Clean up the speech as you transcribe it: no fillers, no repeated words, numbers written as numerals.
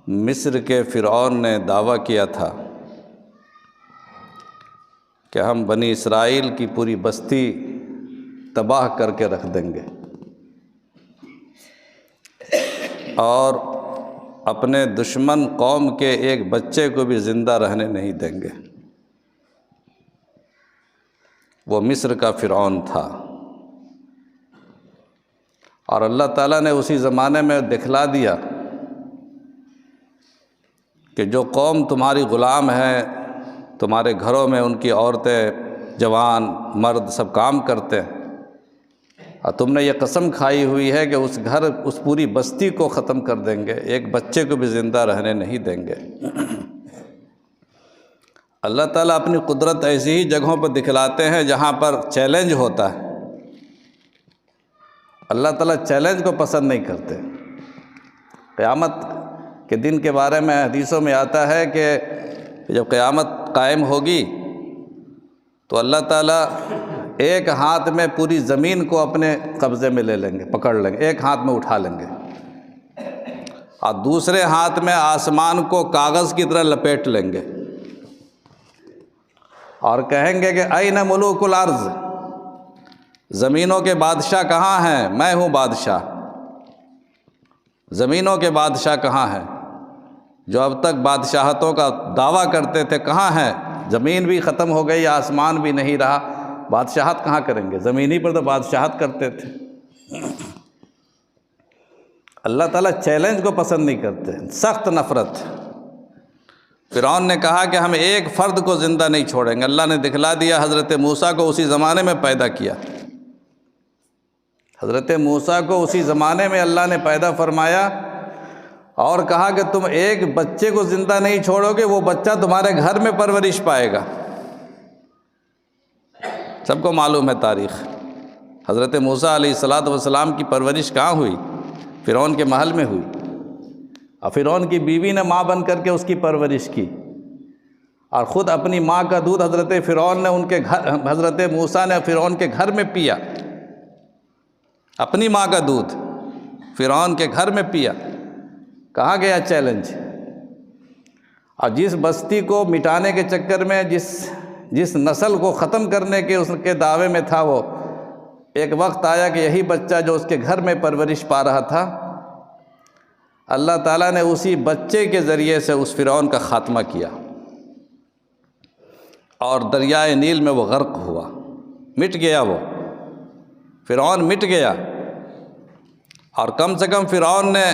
مصر کے فرعون نے دعویٰ کیا تھا کہ ہم بنی اسرائیل کی پوری بستی تباہ کر کے رکھ دیں گے اور اپنے دشمن قوم کے ایک بچے کو بھی زندہ رہنے نہیں دیں گے۔ وہ مصر کا فرعون تھا، اور اللہ تعالیٰ نے اسی زمانے میں دکھلا دیا کہ جو قوم تمہاری غلام ہے، تمہارے گھروں میں ان کی عورتیں، جوان، مرد سب کام کرتے ہیں، اور تم نے یہ قسم کھائی ہوئی ہے کہ اس پوری بستی کو ختم کر دیں گے، ایک بچے کو بھی زندہ رہنے نہیں دیں گے۔ اللہ تعالیٰ اپنی قدرت ایسی ہی جگہوں پر دکھلاتے ہیں جہاں پر چیلنج ہوتا ہے۔ اللہ تعالیٰ چیلنج کو پسند نہیں کرتے۔ قیامت کے دن کے بارے میں حدیثوں میں آتا ہے کہ جب قیامت قائم ہوگی تو اللہ تعالیٰ ایک ہاتھ میں پوری زمین کو اپنے قبضے میں لے لیں گے، پکڑ لیں گے، ایک ہاتھ میں اٹھا لیں گے، اور دوسرے ہاتھ میں آسمان کو کاغذ کی طرح لپیٹ لیں گے، اور کہیں گے کہ این ملوک الارض، زمینوں کے بادشاہ کہاں ہیں؟ میں ہوں بادشاہ۔ زمینوں کے بادشاہ کہاں ہیں؟ جو اب تک بادشاہتوں کا دعویٰ کرتے تھے کہاں ہیں؟ زمین بھی ختم ہو گئی، آسمان بھی نہیں رہا، بادشاہت کہاں کریں گے؟ زمین ہی پر تو بادشاہت کرتے تھے۔ اللہ تعالیٰ چیلنج کو پسند نہیں کرتے، سخت نفرت۔ فرعون نے کہا کہ ہم ایک فرد کو زندہ نہیں چھوڑیں گے۔ اللہ نے دکھلا دیا، حضرت موسیٰ کو اسی زمانے میں پیدا کیا۔ حضرت موسیٰ کو اسی زمانے میں اللہ نے پیدا فرمایا اور کہا کہ تم ایک بچے کو زندہ نہیں چھوڑو گے، وہ بچہ تمہارے گھر میں پرورش پائے گا۔ سب کو معلوم ہے تاریخ، حضرت موسیٰ علیہ السلام کی پرورش کہاں ہوئی؟ فرعون کے محل میں ہوئی، اور فرعون کی بیوی نے ماں بن کر کے اس کی پرورش کی، اور خود اپنی ماں کا دودھ حضرت موسیٰ نے فرعون کے گھر میں پیا، اپنی ماں کا دودھ فرعون کے گھر میں پیا۔ کہاں گیا چیلنج؟ اور جس بستی کو مٹانے کے چکر میں جس نسل کو ختم کرنے کے اس کے دعوے میں تھا، وہ ایک وقت آیا کہ یہی بچہ جو اس کے گھر میں پرورش پا رہا تھا، اللہ تعالیٰ نے اسی بچے کے ذریعے سے اس فرعون کا خاتمہ کیا، اور دریائے نیل میں وہ غرق ہوا، مٹ گیا، وہ فرعون مٹ گیا۔ اور کم سے کم فرعون نے